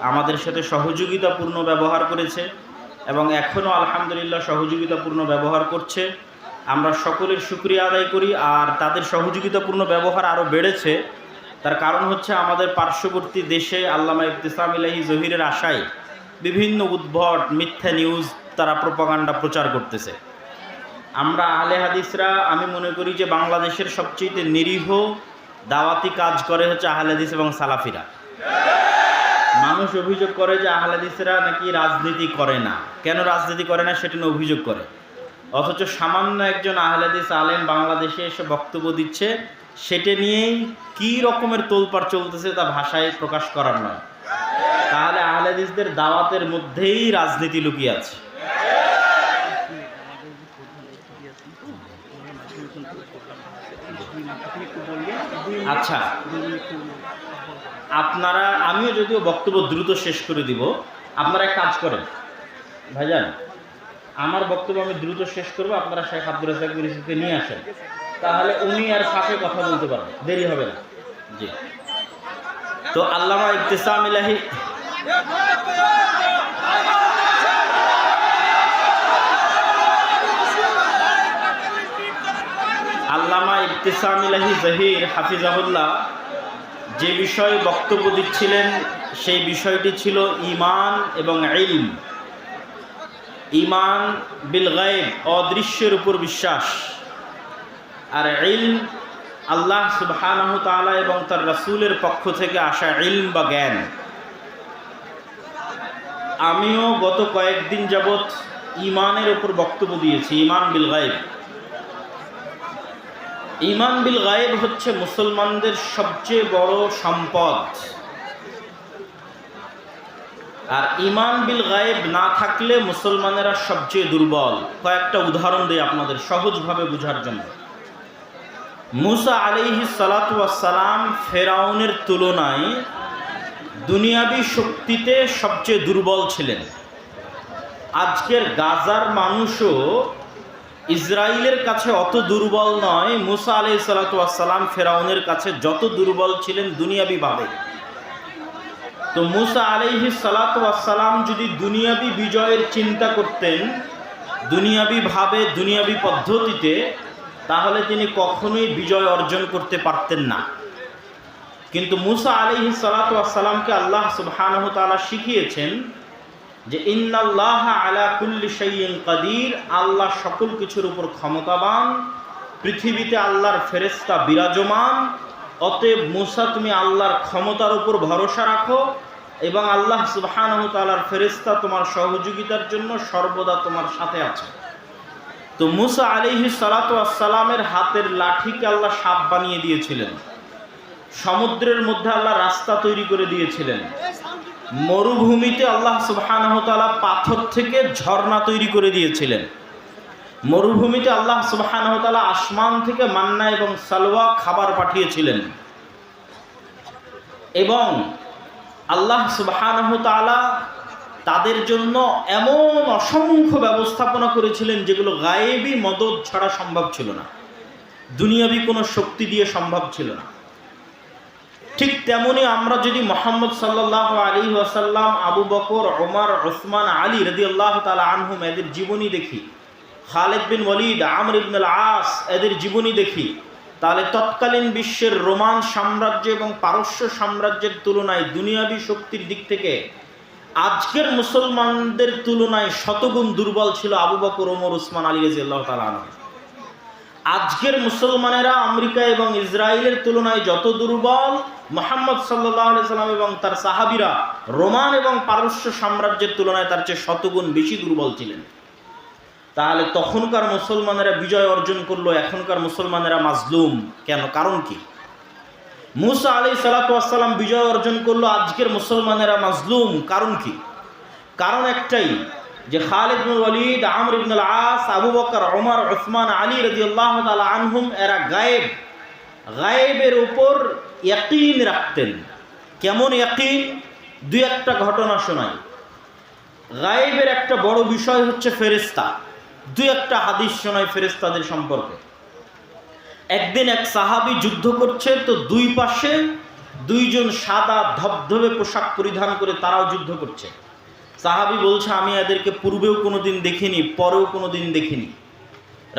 আমাদের সাথে সহযোগিতাপূর্ণ ব্যবহার করেছে এবং এখনও আলহামদুলিল্লাহ সহযোগিতাপূর্ণ ব্যবহার করছে। আমরা সকলের শুকরিয়া আদায় করি। আর তাদের সহযোগিতাপূর্ণ ব্যবহার আরও বেড়েছে, তার কারণ হচ্ছে আমাদের পার্শ্ববর্তী দেশে আল্লামা ইবতিসাম ইলাহি জহিরের আশায় বিভিন্ন উদ্ভট মিথ্যা নিউজ তারা প্রোপাগান্ডা প্রচার করতেছে। আমরা আহলে হাদিসরা, আমি মনে করি যে বাংলাদেশের সবচেয়ে নিরীহ দাওয়াতি কাজ করে হচ্ছে আহলে হাদিস এবং সালাফিরা। মানুষ অভিযোগ করে যে আহলে হাদিসরা নাকি রাজনীতি করে না। কেন রাজনীতি করে না সেটা নিয়ে অভিযোগ করে, অথচ সামান্য একজন আহলে হাদিস আলেম বাংলাদেশে এসে বক্তব্য দিচ্ছে, সেটা নিয়েই কী রকমের তোলপাড় চলতেছে তা ভাষায় প্রকাশ করার নয়। তাহলে আহলে হাদিসদের দাওয়াতের মধ্যেই রাজনীতি লুকিয়ে আছে। আচ্ছা, আপনারা, আমিও যদিও বক্তব্য দ্রুত শেষ করে দিব, আপনারা এক কাজ করেন ভাইজান, আমার বক্তব্য আমি দ্রুত শেষ করবো, আপনারা শেখ আব্দুর রাজ্জাক মিরচিকে নিয়ে আসেন, তাহলে উনি আর ফাঁকে কথা বলতে পারবেন, দেরি হবে না। জি, তো আল্লামা ইবতিসাম ইলাহি আল্লামা ইবতিসাম ইলাহি জহির হাফিজাহুল্লাহ যে বিষয়ে বক্তব্য দিচ্ছিলেন সেই বিষয়টি ছিল ঈমান এবং ইলম। ঈমান বিল গায়ব, অদৃশ্যের উপর বিশ্বাস, আর ইলম আল্লাহ সুবহানাহু তাআলা এবং তার রাসূলের পক্ষ থেকে আসা ইলম বা জ্ঞান। আমিও গত কয়েকদিন যাবৎ ঈমানের উপর বক্তব্য দিয়েছি, ঈমান বিল গায়ব। ঈমান বিল গায়েব হচ্ছে মুসলমানদের সবচেয়ে বড় সম্পদ। আর ঈমান বিল গায়েব না থাকলে মুসলমানেরা সবচেয়ে দুর্বল। কয়েকটা উদাহরণ দিই আপনাদের সহজভাবে বোঝার জন্য। মুসা আলাইহিস সালাতু ওয়াস সালাম ফেরাউনের তুলনায় দুনিয়াবি শক্তিতে সবচেয়ে দুর্বল ছিলেন। আজকের গাজার মানুষও ইসরায়েলের কাছে অত দুর্বল নয় মুসা আলাইহিস সালাতু ওয়াস সালাম ফেরাউনের কাছে যত দুর্বল ছিলেন দুনিয়াবিভাবে। তো মুসা আলাইহিস সালাতু ওয়াস সালাম যদি দুনিয়াবি বিজয়ের চিন্তা করতেন দুনিয়াবিভাবে, দুনিয়াবি পদ্ধতিতে, তাহলে তিনি কখনোই বিজয় অর্জন করতে পারতেন না। কিন্তু মুসা আলাইহিস সালাতু ওয়াস সালামকে আল্লাহ সুবহানাহু ওয়া তাআলা শিখিয়েছেন যে ইন্নাল্লাহা আলা কুল্লি শাইইন কাদির, আল্লাহ সকল কিছুর উপর ক্ষমতাবান, পৃথিবীতে আল্লাহর ফেরেশতা বিরাজমান। অতএব মুসা, তুমি আল্লাহর ক্ষমতার উপর ভরসা রাখো এবং আল্লাহ সুবহানাহু ওয়া তাআলার ফেরেশতা তোমার সহযোগিতার জন্য সর্বদা তোমার সাথে আছে। তো মুসা আলাইহিস সালাতু ওয়াস সালামের হাতের লাঠিকে আল্লাহ সাপ বানিয়ে দিয়েছিলেন, সমুদ্রের মধ্যে আল্লাহ রাস্তা তৈরি করে দিয়েছিলেন, মরুভূমিতে আল্লাহ সুবহানাহু ওয়া তাআলা পাথর থেকে ঝর্ণা তৈরি করে দিয়েছিলেন, মরুভূমিতে আল্লাহ সুবহানাহু ওয়া তাআলা আসমান থেকে মান্না এবং সালওয়া খাবার পাঠিয়েছিলেন, এবং আল্লাহ সুবহানাহু ওয়া তাআলা তাদের জন্য এমন অসংখ্য ব্যবস্থাপনা করেছিলেন যেগুলো গায়েবী মদদ ছাড়া সম্ভব ছিল না, দুনিয়াবি কোনো শক্তি দিয়ে সম্ভব ছিল না। ঠিক তেমনি আমরা যদি মুহাম্মদ সাল্লাল্লাহু আলাইহি ওয়াসাল্লাম, আবু বকর, ওমর, ওসমান, আলী রাদিয়াল্লাহু তাআলা আনহুম এদের জীবনী দেখি, খালিদ বিন ওয়ালিদ, আমর ইবনে আল আস এদের জীবনী দেখি, তাহলে তৎকালীন বিশ্বের রোমান সাম্রাজ্য এবং পারস্য সাম্রাজ্যের তুলনায় দুনিয়াবি শক্তির দিক থেকে আজকের মুসলমানদের তুলনায় শতগুণ দুর্বল ছিল আবু বকর, ওমর, ওসমান, আলী রাদিয়াল্লাহু তাআলা আনহুম। আজকের মুসলমানেরা আমেরিকা এবং ইসরায়েলের তুলনায় যত দুর্বল, মুহাম্মদ সাল্লাল্লাহু আলাইহি সাল্লাম এবং তার সাহাবীরা রোমান এবং পারস্য সাম্রাজ্যের তুলনায় তার চেয়ে শতগুণ বেশি দুর্বল ছিলেন। তাহলে তখনকার মুসলমানেরা বিজয় অর্জন করলো, এখনকার মুসলমানেরা মাজলুম কেন? কারণ কি? মুসা আলাইহিস সালাতু ওয়াস সালাম বিজয় অর্জন করলো, আজকের মুসলমানেরা মাজলুম কারণ কি? কারণ একটাই, যে খালিদ বিন ওয়ালিদ, আমর ইবনে আল আস, আবু বকর, ওমর, ওসমান, আলী রাদিয়াল্লাহু তাআলা আনহুম এরা গায়েবের উপর ইয়াকিন রাখতেন। কেমন ইয়াকিন? দুই একটা ঘটনা শোনাই। গায়েবের একটা বড় বিষয় হচ্ছে ফেরেশতা। দুই একটা হাদিস শোনাই ফেরেশতাদের সম্পর্কে। একদিন এক সাহাবী যুদ্ধ করছে, তো দুই পাশে দুইজন সাদা ধবধবে পোশাক পরিধান করে তারাও যুদ্ধ করছে। সাহাবী বলছে আমি এদেরকে পূর্বেও কোনোদিন দেখিনি, পরেও কোনোদিন দেখিনি।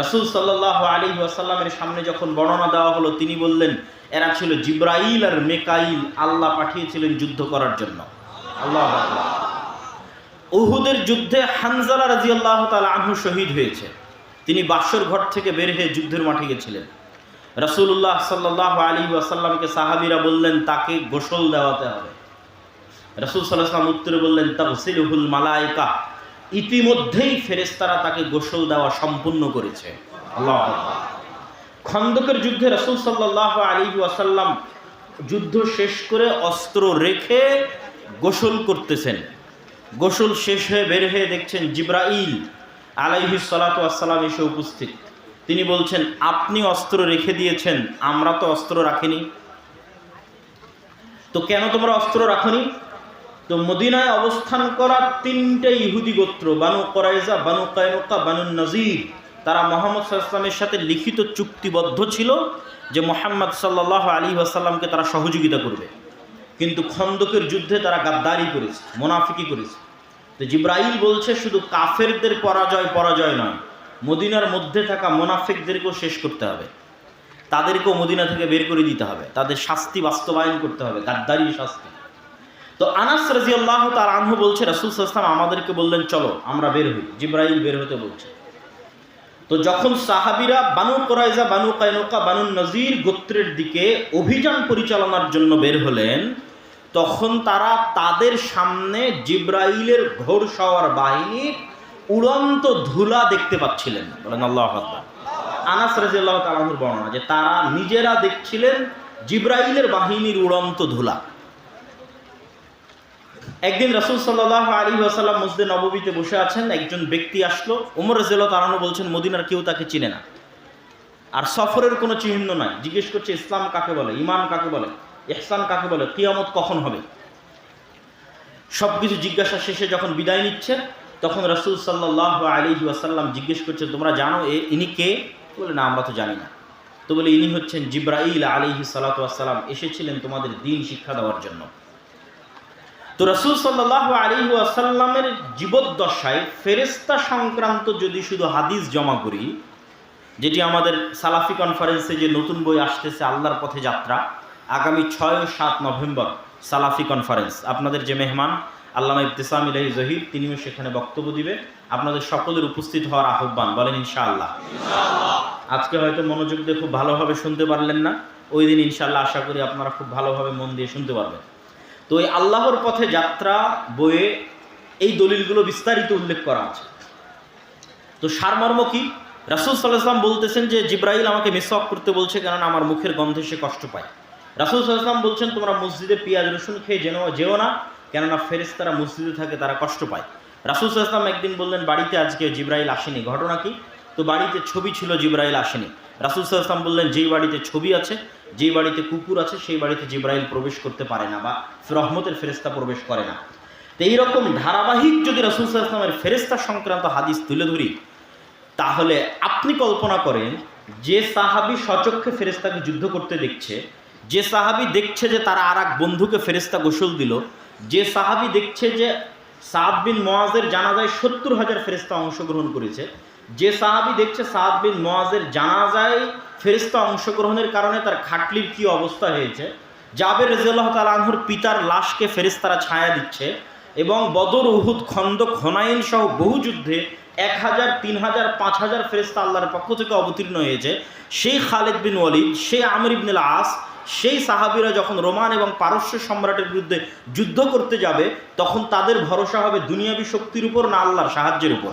রাসূল সাল্লাল্লাহু আলাইহি ওয়াসাল্লামের সামনে যখন বর্ণনা দেওয়া হলো, তিনি বললেন এরা ছিল জিবরাইল আর মেকাইল, আল্লাহ পাঠিয়েছিলেন যুদ্ধ করার জন্য। আল্লাহু আকবার। উহুদের যুদ্ধে হানজালা রাদিয়াল্লাহু তাআলা আনহু শহীদ হয়েছে। তিনি বাসর ঘর থেকে বের হয়ে যুদ্ধের মাঠে গেছিলেন। রাসূলুল্লাহ সাল্লাল্লাহু আলাইহি ওয়াসাল্লামকে সাহাবীরা বললেন তাকে গোসল দেওয়াতে হবে। রাসূল সাল্লাল্লাহু আলাইহি ওয়াসাল্লাম উত্তরে বললেন তাগসিলুহুল মালায়েকা, ইতিমধ্যেই ফেরেশতারা তাকে গোসল দেওয়া সম্পূর্ণ করেছে। আল্লাহু আকবার। খন্দকের যুদ্ধে রাসূল সাল্লাল্লাহু আলাইহি ওয়াসাল্লাম যুদ্ধ শেষ করে অস্ত্র রেখে গোসল করতেছেন। গোসল শেষ হয়ে বের হয়ে দেখছেন জিবরাইল আলাইহিস সালাতু ওয়াস সালাম এসে উপস্থিত। তিনি বলছেন আপনি অস্ত্র রেখে দিয়েছেন, আমরা তো অস্ত্র রাখিনি। তো কেন তোমরা অস্ত্র রাখনি? তো মদিনায় অবস্থান করা তিনটে ইহুদি গোত্র, বানু কুরাইজা, বানু কায়নুকা, বানু নজির, তারা মুহাম্মদ সাল্লাল্লাহু আলাইহি ওয়াসাল্লামের সাথে লিখিত চুক্তিবদ্ধ ছিল যে মুহাম্মদ সাল্লাল্লাহু আলাইহি ওয়াসাল্লামকে তারা সহযোগিতা করবে। কিন্তু খন্দকের যুদ্ধে তারা গাদ্দারি করেছে, মুনাফিকি করেছে। তো জিবরাইল বলছে শুধু কাফেরদের পরাজয় নয়, মদিনার মধ্যে থাকা মুনাফিকদেরকেও শেষ করতে হবে, তাদেরকেও মদিনা থেকে বের করে দিতে হবে, তাদের শাস্তি বাস্তবায়ন করতে হবে, গাদ্দারির শাস্তি। তো আনাস রাদিয়াল্লাহু তাআলা আনহু বলছে রাসূল সাল্লাল্লাহু আলাইহি ওয়াসাল্লাম আমাদেরকে বললেন চলো আমরা বের হই, জিবরাইল বের হতে বলছে। তো যখন সাহাবীরা বানু কুরাইজা, বানু কায়নুকা, বানু নজির গোত্রের দিকে অভিযান পরিচালনার জন্য বের হলেন, তখন তারা তাদের সামনে জিবরাইলের ঘোড়সওয়ার বাহিনীর উড়ন্ত ধুলা দেখতে পাচ্ছিলেন। বলেন আল্লাহু আকবার। আনাস রাদিয়াল্লাহু তাআলা আনহুর বর্ণনা যে তারা নিজেরা দেখছিলেন জিবরাইলের বাহিনীর উড়ন্ত ধুলা। একদিন রাসূল সাল্লাল্লাহু আলাইহি ওয়াসাল্লাম মসজিদে নববীতে বসে আছেন, একজন ব্যক্তি আসলো। ওমর রাদিয়াল্লাহু তাআলা আনহু বলছেন মদিনার কেউ তাকে চিনে না, আর সফরের কোনো চিহ্ন নাই। জিজ্ঞেস করছে ইসলাম কাকে বলে, ঈমান কাকে বলে, ইহসান কাকে বলে, কিয়ামত কখন হবে। সবকিছু জিজ্ঞাসা শেষে যখন বিদায় নিচ্ছে, তখন রাসূল সাল্লাল্লাহু আলাইহি ওয়াসাল্লাম জিজ্ঞেস করছে তোমরা জানো ইনি কে? বলে না আমরা তো জানি না। তো বলে ইনি হচ্ছেন জিবরাইল আলাইহিস সালাতু ওয়াস সালাম, এসেছিলেন তোমাদের দ্বীন শিক্ষা দেওয়ার জন্য। তো রাসূল সাল্লাল্লাহু আলাইহি ওয়াসাল্লামের জীবদ্দশায় ফেরেশতা সংক্রান্ত যদি শুধু হাদিস জমা করি, যেটি আমাদের সালাফি কনফারেন্সে যে নতুন বই আসতেছে আল্লাহর পথে যাত্রা, আগামী 6 ও 7 নভেম্বর সালাফি কনফারেন্স, আপনাদের যে মেহমান আল্লামা ইবতিসাম ইলাহি জহির, তিনিও সেখানে বক্তব্য দিবে। আপনাদের সকলের উপস্থিত হওয়ার আহ্বান, বলেন ইনশাআল্লাহ। আজকে হয়তো মনোযোগ দিয়ে খুব ভালোভাবে শুনতে পারলেন না, ওই দিন ইনশাআল্লাহ আশা করি আপনারা খুব ভালোভাবে মন দিয়ে শুনতে পারবেন। তো এই আল্লাহর পথে যাত্রা বইয়ে এই দলিলগুলো বিস্তারিত উল্লেখ করা আছে। তো সারমর্ম কি? রাসূল সাল্লাল্লাহু আলাইহি ওয়াসাল্লাম বলতেছেন যে জিবরাইল আমাকে মিসওয়াক করতে বলছে, কারণ আমার মুখের গন্ধে সে কষ্ট পায়। রাসূল সাল্লাল্লাহু আলাইহি ওয়াসাল্লাম বলছেন তোমরা মসজিদে পেঁয়াজ রসুন খেয়ে যেও না, কেননা ফেরেশতারা মসজিদে থাকে, তারা কষ্ট পায়। রাসূল সাল্লাল্লাহু আলাইহি ওয়াসাল্লাম একদিন বললেন বাড়িতে আজকে জিবরাইল আসেনি, ঘটনা কি? তো বাড়িতে ছবি ছিল, জিবরাইল আসেনি। রাসূল সাল্লাল্লাহু আলাইহি ওয়াসাল্লাম বললেন যেই বাড়িতে ছবি আছে, যেই বাড়িতে কুকুর আছে, সেই বাড়িতে জিবরাইল প্রবেশ করতে পারে না, বা রহমতের ফেরেশতা প্রবেশ করে না। তো এইরকম ধারাবাহিক যদি রাসূল সাল্লাল্লাহু আলাইহি ওয়াসাল্লামের ফেরেশতা সংক্রান্ত হাদিস তুলে ধরি, তাহলে আপনি কল্পনা করেন যে সাহাবী স্বচক্ষে ফেরেশতাকে যুদ্ধ করতে দেখছে, যে সাহাবী দেখছে যে তারা আর এক বন্ধুকে ফেরেশতা গোসল দিল, যে সাহাবী দেখছে যে সাদ বিন মুআজের জানাজায় ৭০,০০০ ফেরেশতা অংশগ্রহণ করেছে, যে সাহাবী দেখছে সাদ বিন মুআজের জানাজায় ফেরেশতা অংশগ্রহণের কারণে তার খাটলির কি অবস্থা হয়েছে, জাবের রাদিয়াল্লাহু তাআলা আনহুর পিতার লাশকে ফেরেশতারা ছায়া দিচ্ছে, এবং বদর, উহুদ, খন্দক, হুনাইন সহ বহু যুদ্ধে ১,০০০, ৩,০০০, ৫,০০০ ফেরেশতা আল্লাহর পক্ষ থেকে অবতীর্ণ হয়েছে। সেই খালিদ বিন ওয়ালিদ, সেই আমর ইবনুল আস, সেই সাহাবীরা যখন রোমান এবং পারস্য সম্রাটের বিরুদ্ধে যুদ্ধ করতে যাবে, তখন তাদের ভরসা হবে দুনিয়াবী শক্তির উপর না আল্লাহর সাহায্যের উপর?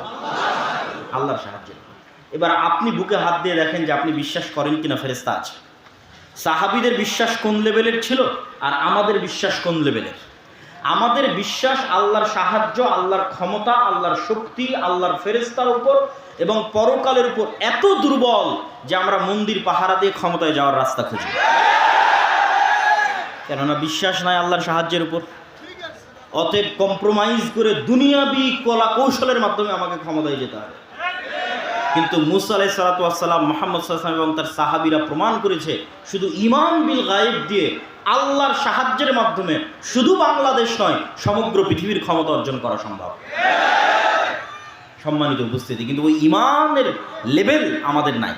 আল্লাহর সাহায্যের উপর। এবার আপনি বুকে হাত দিয়ে দেখেন যে আপনি বিশ্বাস করেন কিনা ফেরেশতা আছে। সাহাবীদের বিশ্বাস কোন লেভেলের ছিল, আর আমাদের বিশ্বাস কোন লেভেলের? আমাদের বিশ্বাস আল্লাহর সাহায্য, আল্লাহর ক্ষমতা, আল্লাহর শক্তি, আল্লাহর ফেরেশতার উপর এবং পরকালের উপর এত দুর্বল যে আমরা মন্দির পাহারা দিয়ে ক্ষমতায় যাওয়ার রাস্তা খুঁজি, কেননা বিশ্বাস নাই আল্লাহর সাহায্যের উপর। অতএব কম্প্রোমাইজ করে দুনিয়াবি কলা কৌশলের মাধ্যমে আমাকে ক্ষমতায় যেতে হবে। কিন্তু মুসা আলাইহিস সালাতু ওয়াস সালাম, মুহাম্মদ সাল্লাল্লাহু আলাইহি ওয়াসাল্লাম এবং তার সাহাবীরা প্রমাণ করেছে শুধু ঈমান বিল গায়ব দিয়ে আল্লাহর সাহায্যের মাধ্যমে শুধু বাংলাদেশ নয়, সমগ্র পৃথিবীর ক্ষমতা অর্জন করা সম্ভব। সম্মানিত উপস্থিতি, কিন্তু ওই ইমানের লেভেল আমাদের নাই।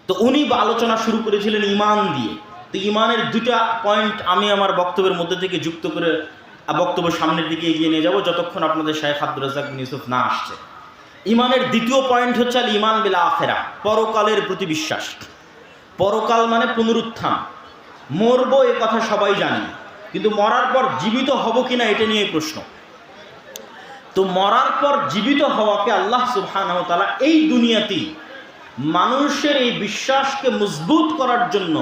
তো উনি আলোচনা শুরু করেছিলেন ইমান দিয়ে। তো ইমানের দুটা পয়েন্ট আমি আমার বক্তব্যের মধ্যে থেকে যুক্ত করে বক্তব্য সামনের দিকে এগিয়ে নিয়ে যাব, যতক্ষণ আপনাদের শাইখ আব্দুর রাজ্জাক বিন ইউসুফ না আসছে। ইমানের দ্বিতীয় পয়েন্ট হচ্ছে আল ইমান বিল আখিরা, পরকালের প্রতি বিশ্বাস। পরকাল মানে পুনরুত্থান। মরবো এ কথা সবাই জানি, কিন্তু মরার পর জীবিত হব কিনা এটা নিয়ে প্রশ্ন। তো মরার পর জীবিত হওয়াকে আল্লাহ সুবহানাহু ওয়া তাআলা এই দুনিয়াতেই মানুষের এই বিশ্বাসকে মজবুত করার জন্য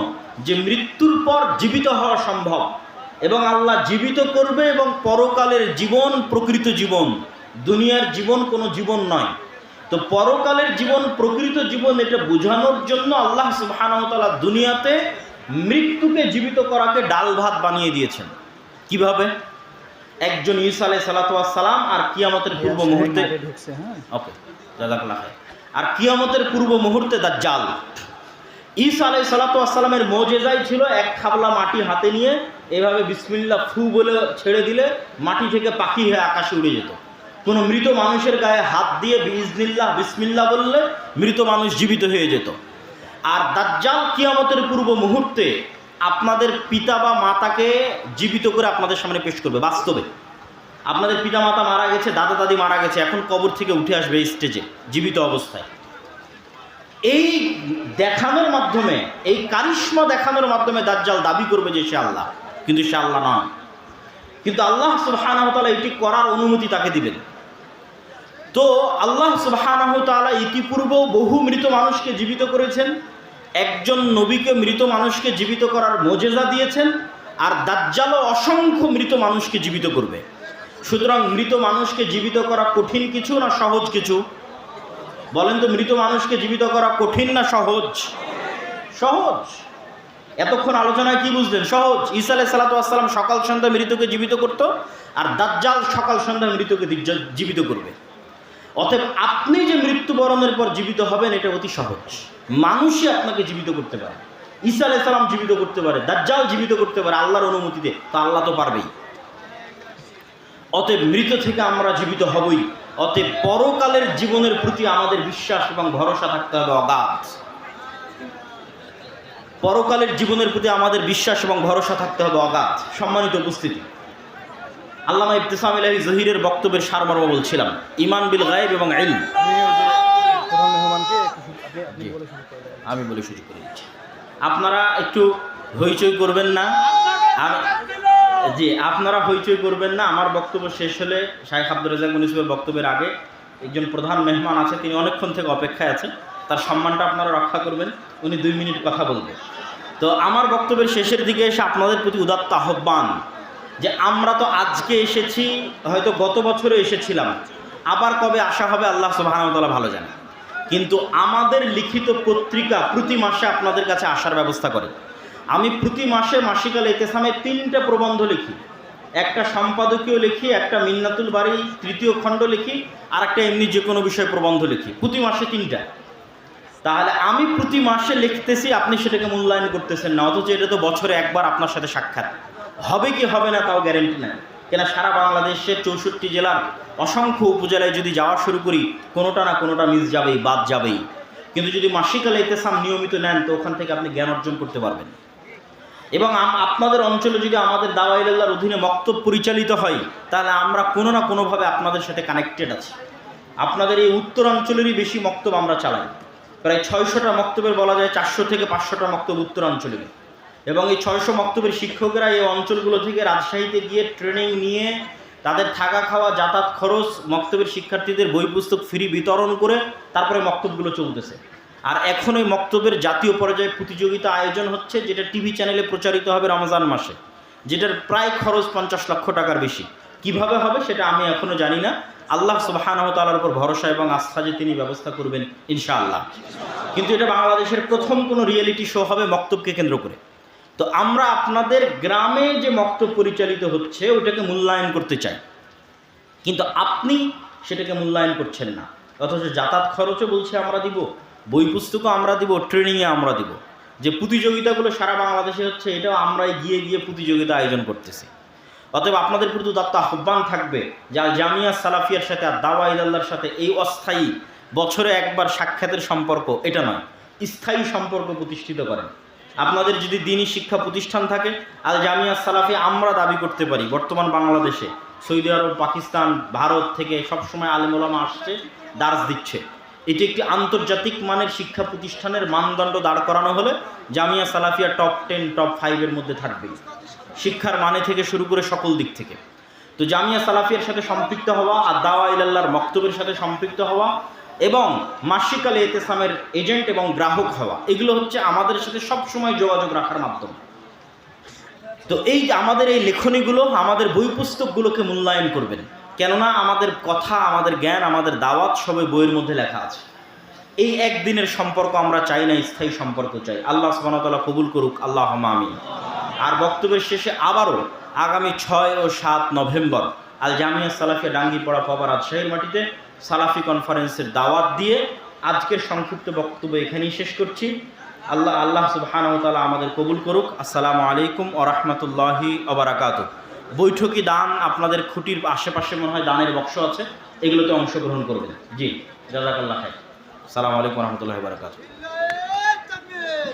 যে মৃত্যুর পর জীবিত হওয়া সম্ভব এবং আল্লাহ জীবিত করবে, এবং পরকালের জীবন প্রকৃত জীবন, দুনিয়ার জীবন কোনো জীবন নয়। তো পরকালের জীবন প্রকৃত জীবন এটা বোঝানোর জন্য আল্লাহ সুবহানাহু ওয়া তাআলা দুনিয়াতে মৃত্যুকে জীবিত করাকে ডাল ভাত বানিয়ে দিয়েছেন। কিভাবে? একজন ঈসা আলাইহিস সালাতু ওয়াস সালাম আর কিয়ামতের পূর্ব মুহূর্তে ওকে জাযাকাল্লাহ খাইর, আর কিয়ামতের পূর্ব মুহূর্তে দাজ্জাল। ঈসা আলাইহিস সালাতু ওয়াস সালামের মুজিজাই ছিল এক খাবলা মাটি হাতে নিয়ে এভাবে বিসমিল্লাহ ফু বলে ছেড়ে দিলে মাটি থেকে পাখি হয়ে আকাশে উড়ে যেত। কোনো মৃত মানুষের গায়ে হাত দিয়ে বিইজনিল্লাহ বিসমিল্লাহ বললে মৃত মানুষ জীবিত হয়ে যেত। আর দাজ্জাল কিয়ামতের পূর্ব মুহূর্তে আপনাদের পিতা বা মাতাকে জীবিত করে আপনাদের সামনে পেশ করবে। বাস্তবে আপনাদের পিতা মাতা মারা গেছে, দাদা দাদি মারা গেছে, এখন কবর থেকে উঠে আসবে এই স্টেজে জীবিত অবস্থায়। এই দেখানোর মাধ্যমে, এই কারিশমা দেখানোর মাধ্যমে দাজ্জাল দাবি করবে যে সে আল্লাহ, কিন্তু সে আল্লাহ নয়। কিন্তু আল্লাহ সুবহানাহু ওয়া তাআলা এটি করার অনুমতি তাকে দিবেন। তো আল্লাহ সুবহানাহু ওয়া তাআলা ইতিপূর্বেও বহু মৃত মানুষকে জীবিত করেছেন, একজন নবীকে মৃত মানুষকে জীবিত করার মুজিজা দিয়েছেন, আর দাজ্জালও অসংখ্য মৃত মানুষকে জীবিত করবে। সুতরাং মৃত মানুষকে জীবিত করা কঠিন কিছু না সহজ কিছু? বলেন তো, মৃত মানুষকে জীবিত করা কঠিন না সহজ? সহজ। এতক্ষণ আলোচনায় কি বুঝলেন? সহজ। ঈসা আলাইহিস সালাতু ওয়াস সালাম সকাল সন্ধ্যা মৃতকে জীবিত করত, আর দাজ্জাল সকাল সন্ধ্যা মৃতকে জীবিত করবে। অতএব আপনি যে মৃত্যুবরণের পর জীবিত হবেন এটা অতি সহজ। মানুষই আপনাকে জীবিত করতে পারে, ঈসা আলাইহিস সালাম জীবিত করতে পারে, দাজ্জাল জীবিত করতে পারে আল্লাহর অনুমতিতে, তা আল্লাহ তো পারবেই। অতএব মৃত থেকে আমরা জীবিত হবই। অতএব পরকালের জীবনের প্রতি আমাদের বিশ্বাস এবং ভরসা থাকতে হবে অগাধ। পরকালের জীবনের প্রতি আমাদের বিশ্বাস এবং ভরসা থাকতে হবে অগাধ। সম্মানিত উপস্থিতি, আল্লামা ইবতিসাম ইলাহি জহিরের বক্তব্যের সারমর্ম বলছিলাম, ইমান বিল গায়ব এবং ইলম। আমি বলে সুযোগ করে দিচ্ছি, আপনারা একটু হইচই করবেন না। জি, আপনারা হইচই করবেন না। আমার বক্তব্য শেষ হলে শাইখ আব্দুর রাজ্জাক বিন ইউসুফের বক্তব্যের আগে একজন প্রধান মেহমান আছে, তিনি অনেকক্ষণ থেকে অপেক্ষায় আছেন, তার সম্মানটা আপনারা রক্ষা করবেন। উনি 2 মিনিট কথা বলবেন। তো আমার বক্তব্যের শেষের দিকে এসে আপনাদের প্রতি উদাত্ত আহ্বান যে আমরা তো আজকে এসেছি, হয়তো গত বছরে এসেছিলাম, আবার কবে আসা হবে আল্লাহ সুবহানাহু ওয়া তাআলা ভালো জানে। কিন্তু আমাদের লিখিত পত্রিকা প্রতি মাসে আপনাদের কাছে আসার ব্যবস্থা করে। আমি প্রতি মাসে মাসিকাল ইতিসামে 3টা প্রবন্ধ লিখি, একটা সম্পাদকীয় লিখি, একটা মিন্নাতুল বাড়ি 3য় খণ্ড লিখি, আর একটা এমনি যে কোনো বিষয়ে প্রবন্ধ লিখি, প্রতি মাসে 3টা। তাহলে আমি প্রতি মাসে লিখতেছি, আপনি সেটাকে মূল্যায়ন করতেছেন না, অথচ এটা তো বছরে একবার আপনার সাথে সাক্ষাৎ। হবে কি হবে না তাও গ্যারেন্টি নেই, কেন সারা বাংলাদেশের 64 জেলার অসংখ্য উপজেলায় যদি যাওয়া শুরু করি, কোনোটা না কোনোটা মিস যাবেই, বাদ যাবেই। কিন্তু যদি মাসিকাল ইতিসাম নিয়মিত নেন, তো ওখান থেকে আপনি জ্ঞান অর্জন করতে পারবেন। এবং আপনাদের অঞ্চলে যদি আমাদের দাওয়া ইলাল্লাহর অধীনে মক্তব পরিচালিত হয়, তাহলে আমরা কোনো না কোনোভাবে আপনাদের সাথে কানেক্টেড আছি। আপনাদের এই উত্তরাঞ্চলেরই বেশি মক্তব আমরা চালাই, প্রায় 600টা মক্তবের বলা যায় 400 থেকে 500টা মক্তব উত্তরাঞ্চলের। এবং এই 600 মক্তবের শিক্ষকরা এই অঞ্চলগুলো থেকে রাজশাহীতে গিয়ে ট্রেনিং নিয়ে তাদের থাকা খাওয়া যাতায়াত খরচ, মক্তবের শিক্ষার্থীদের বই পুস্তক ফ্রি বিতরণ করে তারপরে মক্তবগুলো চলতেছে। আর এখন এই মক্তবের জাতীয় পর্যায়ে প্রতিযোগিতা আয়োজন হচ্ছে, যেটা টিভি চ্যানেলে প্রচারিত হবে রমজান মাসে, যেটার প্রায় খরচ 50 লক্ষ টাকার বেশি। কিভাবে হবে সেটা আমি এখনও জানি না। আল্লাহ সুবহানাহু ওয়া তাআলার উপর ভরসা এবং আস্থা যে তিনি ব্যবস্থা করবেন ইনশাআল্লাহ। কিন্তু এটা বাংলাদেশের প্রথম কোনো রিয়েলিটি শো হবে মক্তবকে কেন্দ্র করে। তো আমরা আপনাদের গ্রামে যে মক্তব পরিচালিত হচ্ছে ওটাকে মূল্যায়ন করতে চাই, কিন্তু আপনি সেটাকে মূল্যায়ন করছেন না। অথচ যাতায়াত খরচও বলছে আমরা দিব, বই পুস্তকও আমরা দিব, ট্রেনিংয়ে আমরা দিব। যে প্রতিযোগিতাগুলো সারা বাংলাদেশে হচ্ছে, এটাও আমরাই গিয়ে গিয়ে প্রতিযোগিতা আয়োজন করতেছি। অতএব আপনাদের প্রতি দপ্তর আহ্বান থাকবে যে আল জামিয়া সালাফিয়ার সাথে আর দাওয়া ইলাল্লাহর সাথে এই অস্থায়ী বছরে একবার সাক্ষাতের সম্পর্ক এটা নয়, স্থায়ী সম্পর্ক প্রতিষ্ঠিত করেন। আপনাদের যদি দ্বীনি শিক্ষা প্রতিষ্ঠান থাকে, আল জামিয়া সালাফি আমরা দাবি করতে পারি বর্তমান বাংলাদেশে সৌদি আরব, পাকিস্তান, ভারত থেকে সবসময় আলেম ওলামা আসছে, দার্স দিচ্ছে। এটি একটি আন্তর্জাতিক মানের শিক্ষা প্রতিষ্ঠানের মানদণ্ড দাঁড় করানো হলে জামিয়া সালাফিয়া টপ 10 টপ 5-এর মধ্যে থাকবে, শিক্ষার মানে থেকে শুরু করে সকল দিক থেকে। তো জামিয়া সালাফিয়ার সাথে সম্পৃক্ত হওয়া আর দাওয়া ইলাল্লাহর মক্তবের সাথে সম্পৃক্ত হওয়া এবং মাসিক আল ইতিসামের এজেন্ট এবং গ্রাহক হওয়া, এগুলো হচ্ছে আমাদের সাথে সবসময় যোগাযোগ রাখার মাধ্যম। তো এই আমাদের এই লেখনীগুলো, আমাদের বই পুস্তকগুলোকে মূল্যায়ন করবেন, কেননা আমাদের কথা, আমাদের জ্ঞান, আমাদের দাওয়াত সবই বইয়ের মধ্যে লেখা আছে। এই একদিনের সম্পর্ক আমরা চাই না, স্থায়ী সম্পর্ক চাই। আল্লাহ সুবহানাহু ওয়া তাআলা কবুল করুক, আল্লাহুম্মা আমিন। আর বক্তব্যের শেষে আবারও আগামী 6 ও 7 নভেম্বর আল জামিয়া সালাফিয়া ডাঙ্গিপাড়া পাবা রাজশাহীর মাটিতে সালাফি কনফারেন্সের দাওয়াত দিয়ে আজকের সংক্ষিপ্ত বক্তব্য এখানেই শেষ করছি। আল্লাহ সুবহানাহু ওয়া তাআলা আমাদের কবুল করুক। আসসালামু আলাইকুম ওয়া রাহমাতুল্লাহি ওয়া বারাকাতুহু। বৈঠকি দান, আপনাদের খুঁটির আশেপাশে মনে হয় দানের বাক্স আছে, এগুলোতে অংশগ্রহণ করবেন। জি, জাযাকাল্লাহ খাইর। আসসালামু আলাইকুম ওয়া রাহমাতুল্লাহি ওয়া বারাকাতুহু।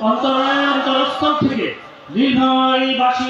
অন্তরায় অন্তরস্থল থেকে দীর্ঘায়ী বাসী